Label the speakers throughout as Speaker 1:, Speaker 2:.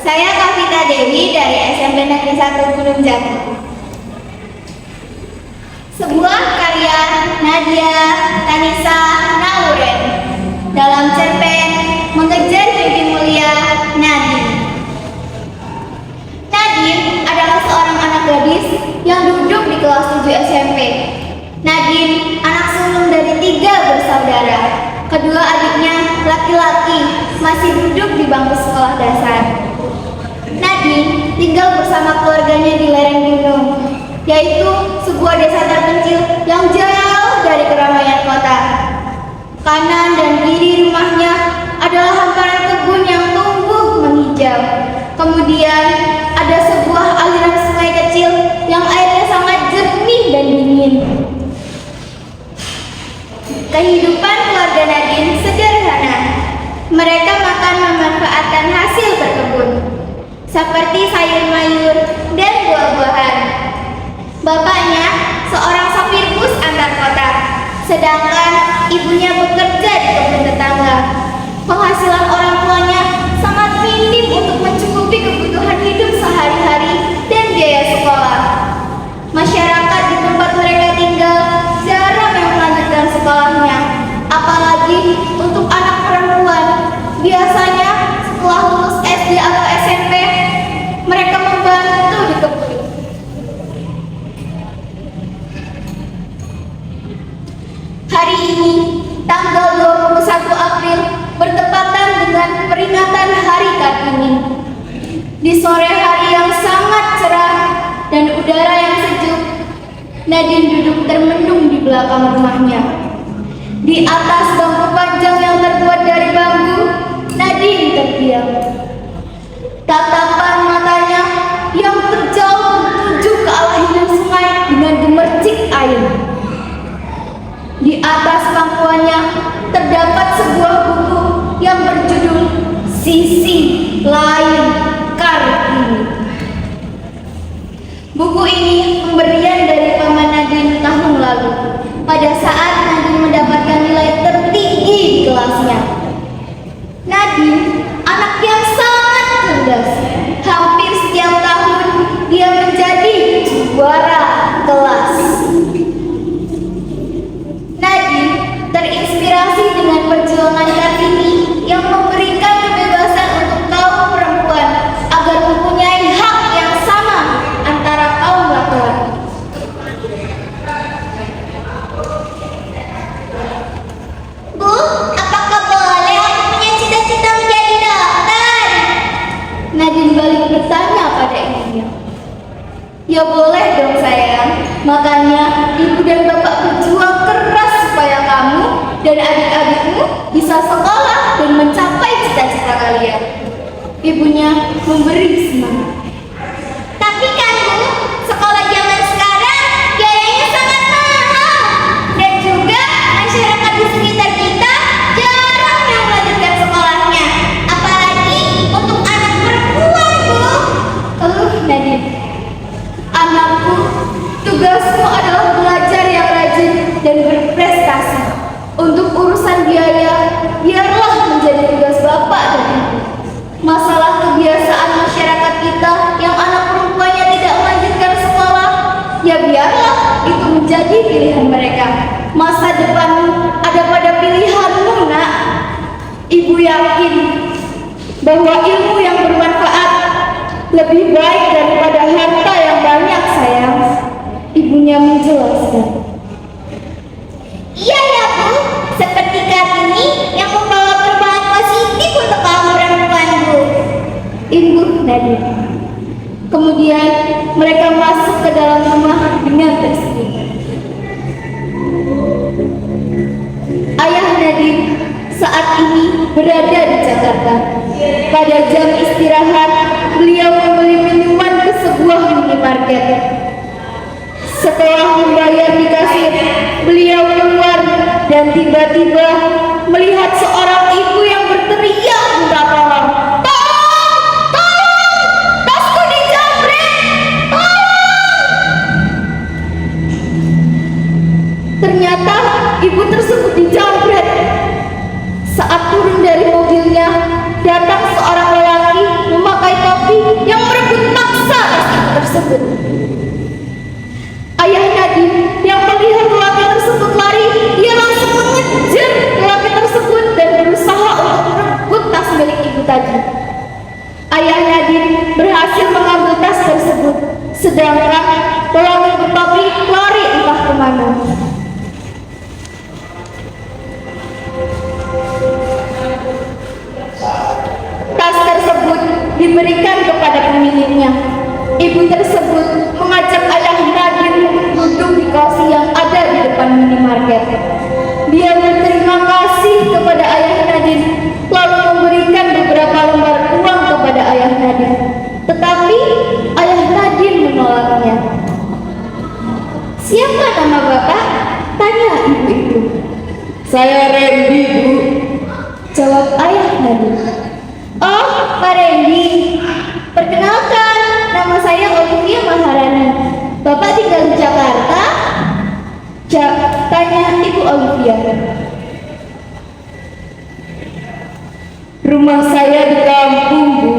Speaker 1: Saya Kavita Dewi dari SMP Negeri 1 Gunung Jati. Sebuah karya Nadia Tanisa Nauren dalam cerpen Mengejar Mimpi Mulia Nadine. Nadine adalah seorang anak gadis yang duduk di kelas 7 SMP. Nadine anak sulung dari 3 bersaudara. Kedua adiknya laki-laki masih duduk di bangku sekolah dasar. Nadine tinggal bersama keluarganya di lereng gunung, yaitu sebuah desa terpencil yang jauh dari keramaian kota. Kanan dan kiri rumahnya adalah hamparan kebun yang tumbuh menghijau. Kemudian ada sebuah aliran sungai kecil yang airnya sangat jernih dan dingin. Kehidupan keluarga Nadine sederhana. Mereka makan memanfaatkan hasil berkebun, seperti sayur-mayur dan buah-buahan. Bapaknya seorang sopir bus antar kota, sedangkan ibunya bekerja di kebun tetangga. Penghasilan orang tuanya sangat minim untuk mencukupi kebutuhan hidup sehari-hari dan biaya sekolah. Masyarakat di tempat mereka tinggal jarang yang melanjutkan sekolahnya, apalagi untuk anak perempuan. Biasanya setelah lulus SD atau SMP, mereka membantu di kebun. Hari ini, tanggal 21 April, bertepatan dengan peringatan Hari Kartini. Di sore hari yang sangat cerah dan udara yang sejuk, Nadine duduk termenung di belakang rumahnya. Di atas bangku panjang yang terbuat dari bambu, Nadine terdiam. Tatapan matanya yang terjauh tertuju ke arah hilir sungai dengan gemercik air. Di atas pangkuannya terdapat sebuah buku yang berjudul Sisi Lain Kartini. Buku ini pemberian dari paman Nadine tahun lalu, pada saat Nadine mendapatkan nilai tertinggi di kelasnya. Nadine anak yang sangat cerdas. Hampir setiap tahun dia menjadi juara kelas. Nadine terinspirasi dengan perjuangan Kartini yang memberikan kebebasan untuk kaum perempuan agar mempunyai hak yang sama antara kaum laki-laki. Bu, apakah boleh aku punya cita-cita menjadi dokter? Nadine balik bertanya pada ibunya. Ya boleh dong sayang, makanya ibu dan bapak berjuang keras supaya kamu dan adik-adikmu bisa sekolah dan mencapai cita-cita kalian. Ibunya memberi semangat. Tapi kan Bu, sekolah zaman sekarang biayanya sangat mahal, dan juga masyarakat di sekitar kita jarang yang melanjutkan sekolahnya, apalagi untuk anak perempuan Bu. Nadine, anakku, tugasmu adalah belajar yang rajin dan berprestasi. Untuk urusan biaya, biarlah menjadi tugas bapak dan ibu. Masalah kebiasaan masyarakat kita yang anak perempuannya tidak melanjutkan sekolah, ya biarlah itu menjadi pilihan mereka. Masa depanmu ada pada pilihanmu, nak. Ibu yakin bahwa ilmu yang bermanfaat lebih baik daripada harta yang banyak, sayang. Ibunya menjelaskan. Iya ya Bu, seperti Kartini yang membawa perubahan positif untuk kaum perempuan Bu. Ibu Nadine. Kemudian mereka masuk ke dalam rumah dengan tersenyum. Ayah Nadine saat ini berada di Jakarta. Pada jam istirahat, beliau membeli minuman ke sebuah minimarket. Setelah membayar di kasir, beliau keluar dan tiba-tiba melihat seorang ibu yang berteriak minta tolong. Tolong! Tolong! Tasku dijamret! Tolong! Ternyata ibu tersebut dijamret. Saat turun dari mobilnya, datang seorang lelaki memakai topi
Speaker 2: Saya Randy, Bu.
Speaker 1: Jawab ayah Nadine. Oh, Pak Randy. Perkenalkan, nama saya Olivia Maharani. Bapak tinggal di Jakarta? Tanya Ibu Olivia.
Speaker 2: Rumah saya di kampung, Bu.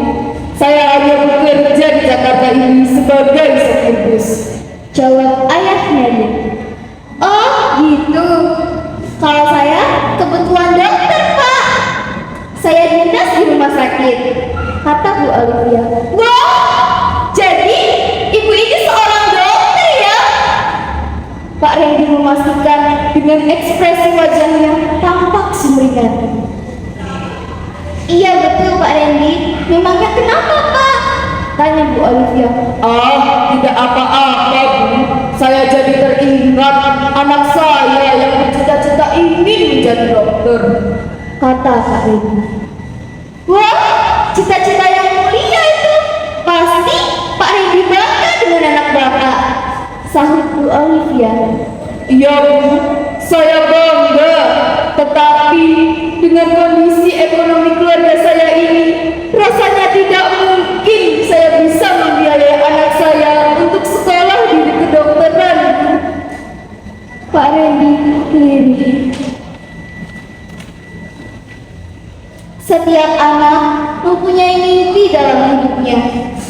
Speaker 2: Saya hanya bekerja di Jakarta ini sebagai sopir bus.
Speaker 1: Jawab ayah Nadine. Oh, gitu. Kalau saya kebetulan dokter, Pak. Saya dinas di rumah sakit, kata Bu Olivia. Wah, jadi ibu ini seorang dokter ya? Pak Randy memastikan dengan ekspresi wajahnya tampak sumringah. Iya betul Pak Randy. Memangnya kenapa Pak? Tanya Bu Olivia.
Speaker 2: Tidak apa-apa, Bu. Saya jadi teringat anak saya yang bercita-cita ingin menjadi dokter,
Speaker 1: kata Pak Randy. Wah, cita-cita yang mulia itu. Pasti Pak Randy bangga dengan anak Bapak, sahut Bu Olivia.
Speaker 2: Iya, Bu, saya bangga. Tetapi dengan kondisi ekonomi keluarga saya ini, rasanya tidak mungkin saya bisa membiayai anak saya untuk sekolah di kedokteran.
Speaker 1: Pak Randy lirih. Setiap anak mempunyai mimpi dalam hidupnya.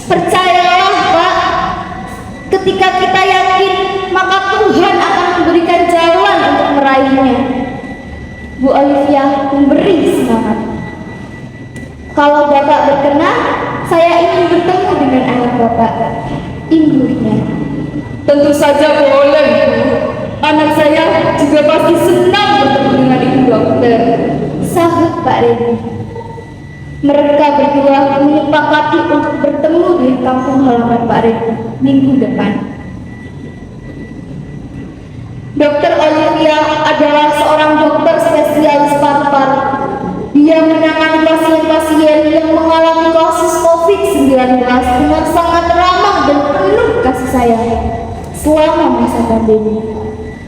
Speaker 1: Percayalah Pak, ketika kita yakin, maka Tuhan akan memberikan jalan untuk meraihnya. Bu Olivia memberi semangat. Kalau Bapak berkenan, saya ingin bertemu dengan anak Bapak, imbuhnya.
Speaker 2: Tentu saja boleh, Bu. Anak saya juga pasti senang bertemu dengan ibu dokter,
Speaker 1: sahut Pak Randy. Mereka berdua menyepakati untuk bertemu di kampung halaman Pak Randy minggu depan. Dokter Olivia adalah seorang dokter spesialis paru-paru. Dia menangani pasien-pasien yang mengalami kasus COVID-19 dengan sangat ramah dan penuh kasih sayang selama masa pandemi.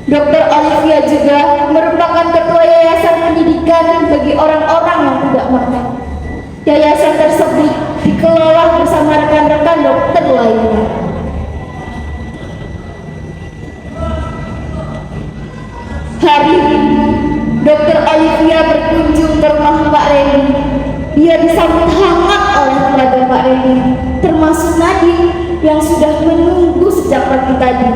Speaker 1: Dokter Olivia juga merupakan ketua yayasan pendidikan bagi orang-orang yang tidak mampu. Yayasan tersebut dikelola bersama rekan-rekan dokter lainnya. Hari ini, Dokter Olivia berkunjung ke rumah Pak Randy. Dia disambut hangat oleh keluarga Pak Randy, termasuk Nadine yang sudah menunggu sejak pagi tadi.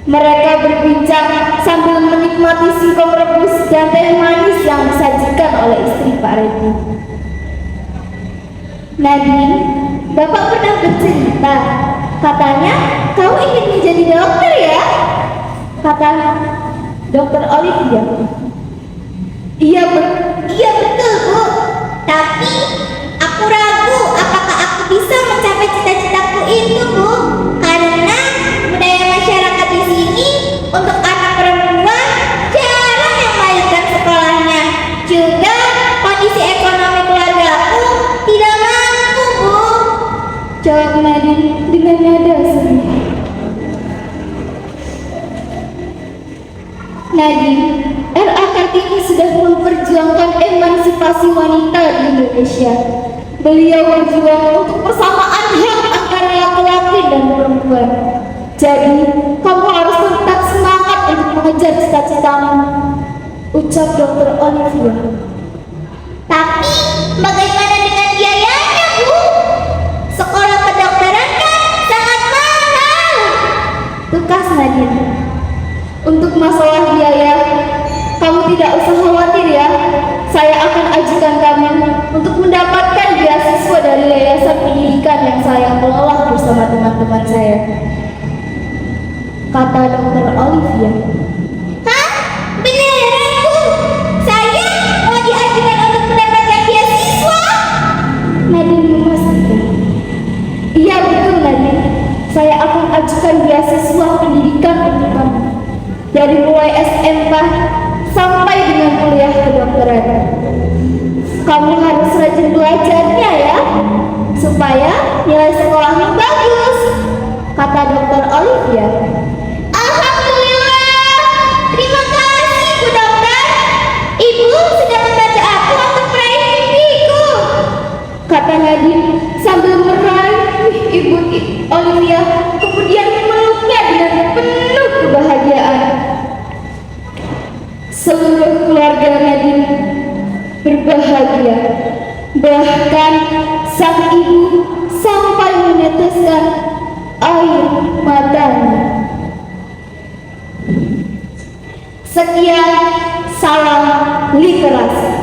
Speaker 1: Mereka berbincang sambil menikmati singkong rebus dan teh manis yang disajikan oleh istri Pak Randy. Nadine, Bapak pernah bercerita, katanya kau ingin menjadi dokter ya? Kata Dokter Olivia. Iya betul Bu. Tapi aku ragu apakah aku bisa mencapai cita-citaku itu Bu. Karena budaya masyarakat di sini untuk anak perempuan jarang yang melanjutkan sekolahnya. Juga kondisi ekonomi keluargaku tidak mampu Bu. Jawab Nadine dengan nada sedih. Nadine, RA Kartini sudah memperjuangkan emansipasi wanita di Indonesia. Beliau berjuang untuk persamaan hak antara laki-laki dan perempuan. Jadi, kamu harus tetap semangat untuk mengejar cita-citamu, ucap Dokter Olivia. Tapi, bagaimana dengan biayanya, Bu? Sekolah kedokteran kan sangat mahal. Tukas Nadine. Untuk masalah biaya, kamu tidak usah khawatir ya. Saya akan ajukan kamu untuk mendapatkan beasiswa dari yayasan pendidikan yang saya kelola bersama teman-teman saya, kata Dokter Olivia. Hah? Beneran Bu? Saya mau diajukan untuk mendapatkan beasiswa? Nadine memastikan. Iya betul Nadine. Saya akan ajukan beasiswa pendidikan untuk kamu. Dari mulai SMK sampai dengan kuliah kedokteran. Kamu harus rajin belajarnya ya, supaya nilai sekolahnya bagus, kata Dokter Olivia. Alhamdulillah, terima kasih Bu Dokter.
Speaker 2: Nadine sambil meraih ibu Olivia, kemudian memeluknya dengan penuh kebahagiaan. Seluruh keluarga Nadine berbahagia, bahkan sang ibu sampai meneteskan air matanya. Sekian, salam literasi.